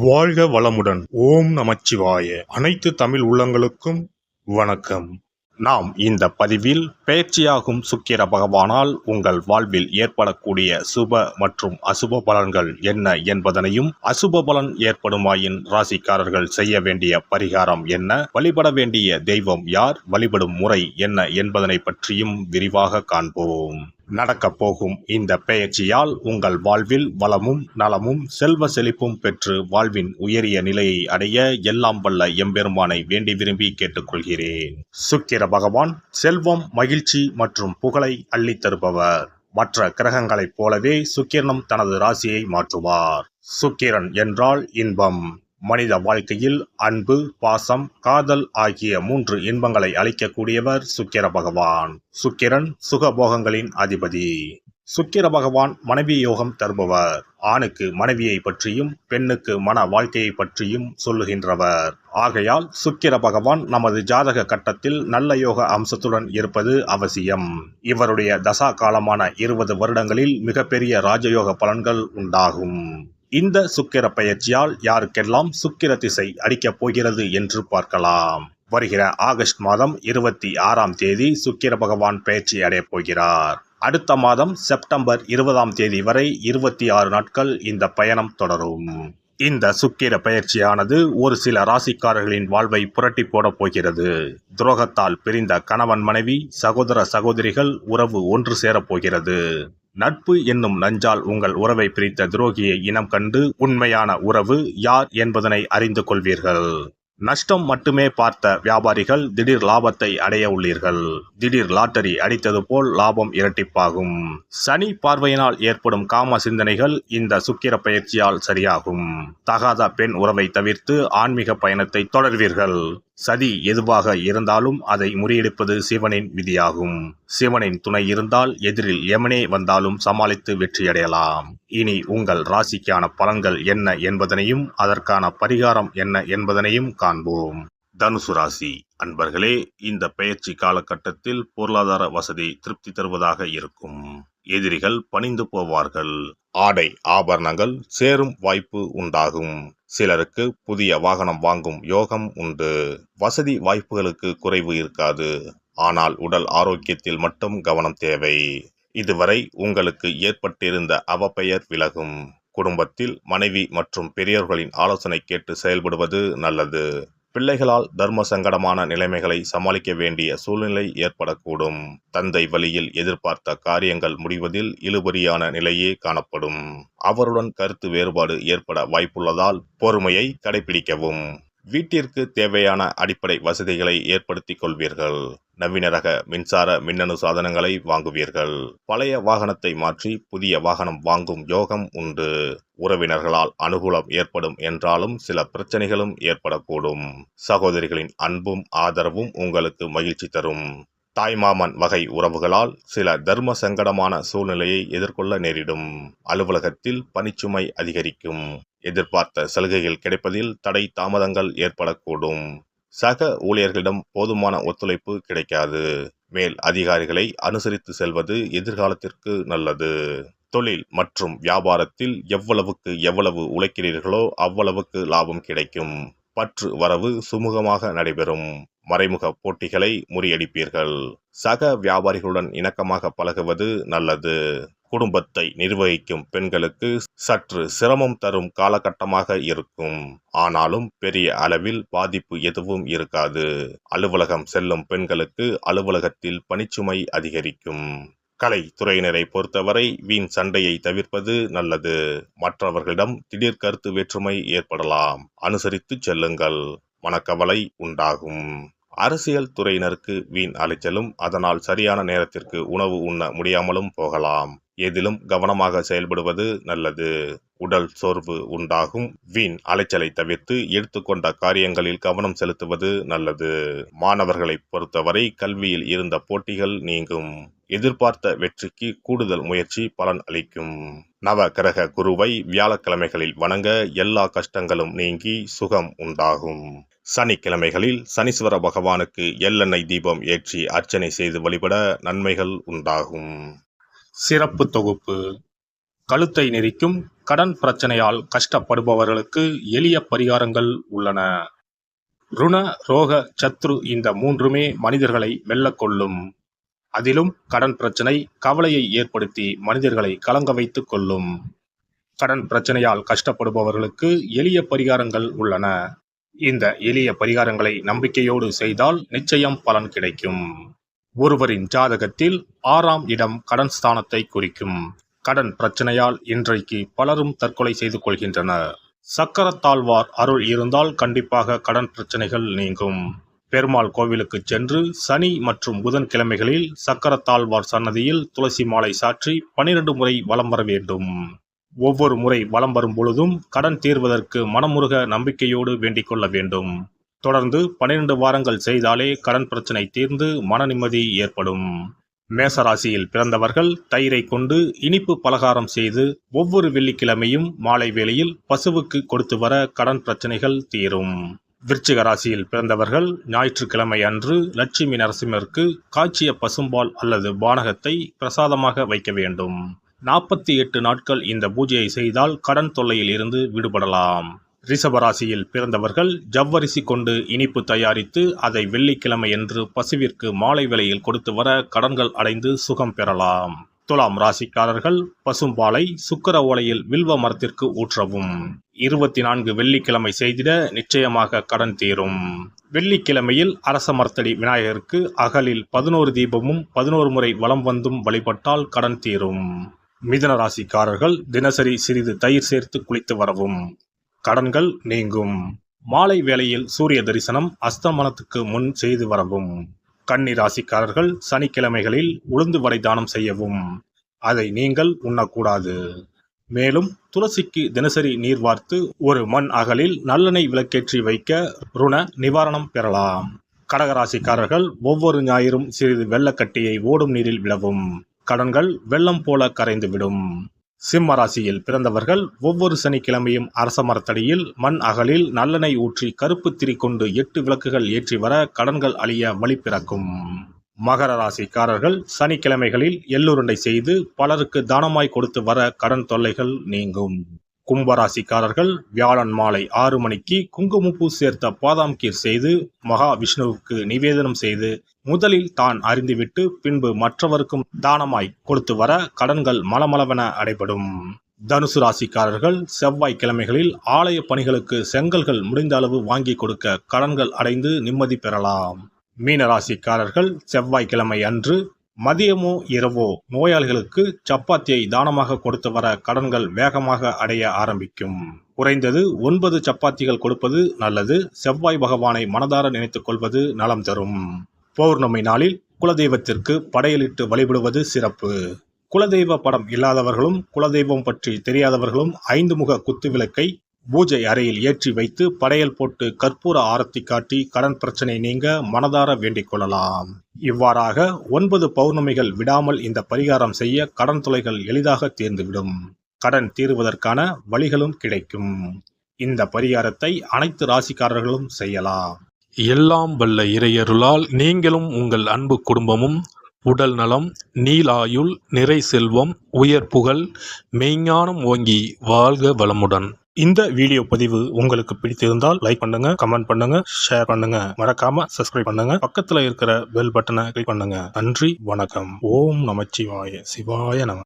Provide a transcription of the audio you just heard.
வாழ்க வளமுடன். ஓம் நமச்சிவாய. அனைத்து தமிழ் உள்ளங்களுக்கும் வணக்கம். நாம் இந்த பதிவில் பெயர்ச்சியாகும் சுக்கிர பகவானால் உங்கள் வாழ்வில் ஏற்படக்கூடிய சுப மற்றும் அசுப பலன்கள் என்ன என்பதனையும், அசுப பலன் ஏற்படுமாயின் ராசிக்காரர்கள் செய்ய வேண்டிய பரிகாரம் என்ன, வழிபட வேண்டிய தெய்வம் யார், வழிபடும் முறை என்ன என்பதனை பற்றியும் விரிவாக காண்போம். நடக்கப் போகும் இந்த பெயர்ச்சியால் உங்கள் வாழ்வில் வளமும் நலமும் செல்வ செழிப்பும் பெற்று வாழ்வின் உயரிய நிலையை அடைய எல்லாம் வல்ல எம்பெருமானை வேண்டி விரும்பி கேட்டுக்கொள்கிறேன். சுக்கிர பகவான் செல்வம், மகிழ்ச்சி மற்றும் புகழை அள்ளித் தருபவர். மற்ற கிரகங்களைப் போலவே சுக்கிரனும் தனது ராசியை மாற்றுவார். சுக்கிரன் என்றால் இன்பம். மனித வாழ்க்கையில் அன்பு, பாசம், காதல் ஆகிய 3 இன்பங்களை அளிக்கக்கூடியவர் சுக்கிர பகவான். சுக்கிரன் சுகபோகங்களின் அதிபதி. சுக்கிர பகவான் மனைவி யோகம் தருபவர். ஆணுக்கு மனைவியை பற்றியும் பெண்ணுக்கு மன வாழ்க்கையை பற்றியும் சொல்லுகின்றவர். ஆகையால் சுக்கிர பகவான் நமது ஜாதக கட்டத்தில் நல்ல யோக அம்சத்துடன் இருப்பது அவசியம். இவருடைய தசா காலமான 20 வருடங்களில் மிகப்பெரிய ராஜயோக பலன்கள் உண்டாகும். இந்த சுக்கிர பெயர்ச்சியால் யாருக்கெல்லாம் சுக்கிர திசை அடிக்கப் போகிறது என்று பார்க்கலாம். வருகிற ஆகஸ்ட் மாதம் 26ஆம் தேதி சுக்கிர பகவான் பெயர்ச்சி அடையப் போகிறார். அடுத்த மாதம் செப்டம்பர் 20ஆம் தேதி வரை 26 நாட்கள் இந்த பயணம் தொடரும். இந்த சுக்கிர பெயர்ச்சியானது ஒரு சில ராசிக்காரர்களின் வாழ்வை புரட்டி போடப் போகிறது. துரோகத்தால் பிரிந்த கணவன் மனைவி, சகோதர சகோதரிகள் உறவு ஒன்று சேரப் போகிறது. நட்பு என்னும் நஞ்சால் உங்கள் உறவை பிரித்த துரோகியை இனம் கண்டு உண்மையான உறவு யார் என்பதனை அறிந்து கொள்வீர்கள். நஷ்டம் மட்டுமே பார்த்த வியாபாரிகள் திடீர் லாபத்தை அடைய உள்ளீர்கள். திடீர் லாட்டரி அடித்தது போல் லாபம் இரட்டிப்பாகும். சனி பார்வையினால் ஏற்படும் காம சிந்தனைகள் இந்த சுக்கிர பெயர்ச்சியால் சரியாகும். தகாத பெண் உறவை தவிர்த்து ஆன்மீக பயணத்தை தொடர்வீர்கள். சதி எதுவாக இருந்தாலும் அதை முறியடிப்பது சிவனின் விதியாகும். சிவனின் துணை இருந்தால் எதிரில் எமனே வந்தாலும் சமாளித்து வெற்றியடையலாம். இனி உங்கள் ராசிக்கான பலன்கள் என்ன என்பதனையும் அதற்கான பரிகாரம் என்ன என்பதனையும் காண்போம். தனுசு ராசி அன்பர்களே, இந்த பெயர்ச்சி காலகட்டத்தில் பொருளாதார வசதி திருப்தி தருவதாக இருக்கும். எதிரிகள் பணிந்து போவார்கள். ஆடை ஆபரணங்கள் சேரும் வாய்ப்பு உண்டாகும். சிலருக்கு புதிய வாகனம் வாங்கும் யோகம் உண்டு. வசதி வாய்ப்புகளுக்கு குறைவு இருக்காது. ஆனால் உடல் ஆரோக்கியத்தில் மட்டும் கவனம் தேவை. இதுவரை உங்களுக்கு ஏற்பட்டிருந்த அவப்பெயர் விலகும். குடும்பத்தில் மனைவி மற்றும் பெரியோர்களின் ஆலோசனை கேட்டு செயல்படுவது நல்லது. பிள்ளைகளால் தர்ம சங்கடமான நிலைமைகளை சமாளிக்க வேண்டிய சூழ்நிலை ஏற்படக்கூடும். தந்தை வழியில் எதிர்பார்த்த காரியங்கள் முடிவதில் இழுபறியான நிலையே காணப்படும். அவருடன் கருத்து வேறுபாடு ஏற்பட வாய்ப்புள்ளதால் பொறுமையை கடைபிடிக்கவும். வீட்டிற்கு தேவையான அடிப்படை வசதிகளை ஏற்படுத்திக் கொள்வீர்கள். நவீன ரக மின்சார மின்னணு சாதனங்களை வாங்குவீர்கள். பழைய வாகனத்தை மாற்றி புதிய வாகனம் வாங்கும் யோகம் உண்டு. உறவினர்களால் அனுகூலம் ஏற்படும் என்றாலும் சில பிரச்சனைகளும் ஏற்படக்கூடும். சகோதரிகளின் அன்பும் ஆதரவும் உங்களுக்கு மகிழ்ச்சி தரும். தாய்மாமன் வகை உறவுகளால் சில தர்ம சங்கடமான சூழ்நிலையை எதிர்கொள்ள நேரிடும். அலுவலகத்தில் பணிச்சுமை அதிகரிக்கும். எதிர்பார்த்த சலுகைகள் கிடைப்பதில் தடை தாமதங்கள் ஏற்படக்கூடும். சக ஊழியர்களிடம் போதுமான ஒத்துழைப்பு கிடைக்காது. மேல் அதிகாரிகளை அனுசரித்து செல்வது எதிர்காலத்திற்கு நல்லது. தொழில் மற்றும் வியாபாரத்தில் எவ்வளவுக்கு எவ்வளவு உழைக்கிறீர்களோ அவ்வளவுக்கு லாபம் கிடைக்கும். பற்று வரவு சுமூகமாக நடைபெறும். மறைமுக போட்டிகளை முறியடிப்பீர்கள். சக வியாபாரிகளுடன் இணக்கமாக பழகுவது நல்லது. குடும்பத்தை நிர்வகிக்கும் பெண்களுக்கு சற்று சிரமம் தரும் காலகட்டமாக இருக்கும். ஆனாலும் பெரிய அளவில் பாதிப்பு எதுவும் இருக்காது. அலுவலகம் செல்லும் பெண்களுக்கு அலுவலகத்தில் பணிச்சுமை அதிகரிக்கும். கலை துறையினரை பொறுத்தவரை வீண் சண்டையை தவிர்ப்பது நல்லது. மற்றவர்களிடம் திடீர் கருத்து வேற்றுமை ஏற்படலாம். அனுசரித்து செல்லுங்கள். மனக்கவலை உண்டாகும். அரசியல் துறையினருக்கு வீண் அலைச்சலும் அதனால் சரியான நேரத்திற்கு உணவு உண்ண முடியாமலும் போகலாம். எதிலும் கவனமாக செயல்படுவது நல்லது. உடல் சோர்வு உண்டாகும். வீண் அலைச்சலை தவிர்த்து எடுத்துக்கொண்ட காரியங்களில் கவனம் செலுத்துவது நல்லது. மாணவர்களை பொறுத்தவரை கல்வியில் இருந்த போட்டிகள் நீங்கும். எதிர்பார்த்த வெற்றிக்கு கூடுதல் முயற்சி பலன் அளிக்கும். நவ கிரக குருவை வியாழக்கிழமைகளில் வணங்க எல்லா கஷ்டங்களும் நீங்கி சுகம் உண்டாகும். சனிக்கிழமைகளில் சனீஸ்வர பகவானுக்கு எள்ளெண்ணெய் தீபம் ஏற்றி அர்ச்சனை செய்து வழிபட நன்மைகள் உண்டாகும். சிறப்பு தொகுப்பு. கழுத்தை நெரிக்கும் கடன் பிரச்சனையால் கஷ்டப்படுபவர்களுக்கு எளிய பரிகாரங்கள் உள்ளன. ருண, ரோக, சத்ரு இந்த மூன்றுமே மனிதர்களை வெல்லக்கொள்ளும். அதிலும் கடன் பிரச்சனை கவலையை ஏற்படுத்தி மனிதர்களை கலங்க வைத்துக் கொள்ளும். கடன் பிரச்சனையால் கஷ்டப்படுபவர்களுக்கு எளிய பரிகாரங்கள் உள்ளன. இந்த எளிய பரிகாரங்களை நம்பிக்கையோடு செய்தால் நிச்சயம் பலன் கிடைக்கும். ஒருவரின் ஜாதகத்தில் 6ஆம் இடம் கடன் ஸ்தானத்தை குறிக்கும். கடன் பிரச்சனையால் இன்றைக்கு பலரும் தற்கொலை செய்து கொள்கின்றனர். சக்கரத்தாழ்வார் அருள் இருந்தால் கண்டிப்பாக கடன் பிரச்சனைகள் நீங்கும். பெருமாள் கோவிலுக்கு சென்று சனி மற்றும் புதன் கிழமைகளில் சக்கரத்தாழ்வார் சன்னதியில் துளசி மாலை சாற்றி 12 முறை வலம் வர வேண்டும். ஒவ்வொரு முறை வலம் வரும் பொழுதும் கடன் தீர்வதற்கு மனமுருக நம்பிக்கையோடு வேண்டிக் கொள்ள வேண்டும். தொடர்ந்து 12 வாரங்கள் செய்தாலே கடன் பிரச்சனை தீர்ந்து மன நிம்மதி ஏற்படும். மேசராசியில் பிறந்தவர்கள் தயிரை கொண்டு இனிப்பு பலகாரம் செய்து ஒவ்வொரு வெள்ளிக்கிழமையும் மாலை வேளையில் பசுவுக்கு கொடுத்து வர கடன் பிரச்சனைகள் தீரும். விருச்சிக ராசியில் பிறந்தவர்கள் ஞாயிற்றுக்கிழமை அன்று லட்சுமி நரசிம்மருக்கு காய்ச்சிய பசும்பால் அல்லது பானகத்தை பிரசாதமாக வைக்க வேண்டும். 48 நாட்கள் இந்த பூஜையை செய்தால் கடன் தொல்லையில் இருந்து விடுபடலாம். ரிஷபராசியில் பிறந்தவர்கள் ஜவ்வரிசி கொண்டு இனிப்பு தயாரித்து அதை வெள்ளிக்கிழமை என்று பசுவிற்கு மாலை வேளையில் கொடுத்து வர கடன்கள் அடைந்து சுகம் பெறலாம். துலாம் ராசிக்காரர்கள் பசும்பாலை சுக்கிர ஓலையில் வில்வ மரத்திற்கு ஊற்றவும். 24 வெள்ளிக்கிழமை செய்திட நிச்சயமாக கடன் தீரும். வெள்ளிக்கிழமையில் அரச மரத்தடி விநாயகருக்கு அகலில் 11 தீபமும் 11 முறை வலம் வந்தும் வழிபட்டால் கடன் தீரும். மிதுன ராசிக்காரர்கள் தினசரி சிறிது தயிர் சேர்த்து குளித்து வரவும். கடன்கள் நீங்கும். மாலை வேளையில் சூரிய தரிசனம் அஸ்தமனத்துக்கு முன் செய்து வரவும். கன்னி ராசிக்காரர்கள் சனிக்கிழமைகளில் உளுந்து வடை தானம் செய்யவும். அதை நீங்கள் உண்ணக்கூடாது. மேலும் துளசிக்கு தினசரி நீர் வார்த்து ஒரு மண் அகலில் நல்லெண்ணெய் விளக்கேற்றி வைக்க ருண நிவாரணம் பெறலாம். கடகராசிக்காரர்கள் ஒவ்வொரு ஞாயிறும் சிறிது வெள்ளக்கட்டியை ஓடும் நீரில் விடவும். கடன்கள் வெள்ளம் போல கரைந்துவிடும். சிம்ம ராசியில் பிறந்தவர்கள் ஒவ்வொரு சனிக்கிழமையும் அரச மரத்தடியில் மண் அகலில் நல்லெண்ணெய் ஊற்றி கருப்பு திரி கொண்டு 8 விளக்குகள் ஏற்றி வர கடன்கள் அழிய வழி பிறக்கும். மகர ராசிக்காரர்கள் சனிக்கிழமைகளில் எள்ளுருண்டை செய்து பலருக்கு தானமாய் கொடுத்து வர கடன் தொல்லைகள் நீங்கும். கும்பராசிக்காரர்கள் வியாழன் மாலை 6 மணிக்கு குங்குமப்பூ சேர்த்த பாதாம் கீர் செய்து மகா விஷ்ணுவுக்கு நிவேதனம் செய்து முதலில் தான் அறிந்துவிட்டு பின்பு மற்றவருக்கும் தானமாய் கொடுத்து வர கடன்கள் மலமளவென அடைபடும். தனுசு ராசிக்காரர்கள் செவ்வாய்க்கிழமைகளில் ஆலய பணிகளுக்கு செங்கல்கள் முடிந்த அளவு வாங்கி கொடுக்க கடன்கள் அடைந்து நிம்மதி பெறலாம். மீன ராசிக்காரர்கள் செவ்வாய்க்கிழமை அன்று மதியமோ இரவோ நோயாளிகளுக்கு சப்பாத்தியை தானமாக கொடுத்து வர கடன்கள் வேகமாக அடைய ஆரம்பிக்கும். குறைந்தது 9 சப்பாத்திகள் கொடுப்பது நல்லது. செவ்வாய் பகவானை மனதார நினைத்துக் கொள்வது நலம் தரும். பௌர்ணமி நாளில் குலதெய்வத்திற்கு படையலிட்டு வழிபடுவது சிறப்பு. குலதெய்வ படம் இல்லாதவர்களும் குலதெய்வம் பற்றி தெரியாதவர்களும் 5 முக குத்து விளக்கை பூஜை அறையில் ஏற்றி வைத்து படையல் போட்டு கற்பூர ஆரத்தி காட்டி கடன் பிரச்சனை நீங்க மனதார வேண்டிக் கொள்ளலாம். இவ்வாறாக 9 பௌர்ணமிகள் விடாமல் இந்த பரிகாரம் செய்ய கடன் தொல்லைகள் எளிதாக தீர்ந்துவிடும். கடன் தீர்வதற்கான வழிகளும் கிடைக்கும். இந்த பரிகாரத்தை அனைத்து ராசிக்காரர்களும் செய்யலாம். எல்லாம் வல்ல இறையருளால் நீங்களும் உங்கள் அன்பு குடும்பமும் உடல் நலம், நீலாயுள், நிறை செல்வம், உயர் புகழ், மெய்ஞானம் ஓங்கி வாழ்க வளமுடன். இந்த வீடியோ பதிவு உங்களுக்கு பிடித்திருந்தால் லைக் பண்ணுங்க, கமெண்ட் பண்ணுங்க, ஷேர் பண்ணுங்க, மறக்காம சப்ஸ்கிரைப் பண்ணுங்க, பக்கத்துல இருக்கிற பெல் பட்டனை கிளிக் பண்ணுங்க. நன்றி, வணக்கம். ஓம் நமச்சிவாய. சிவாய நம.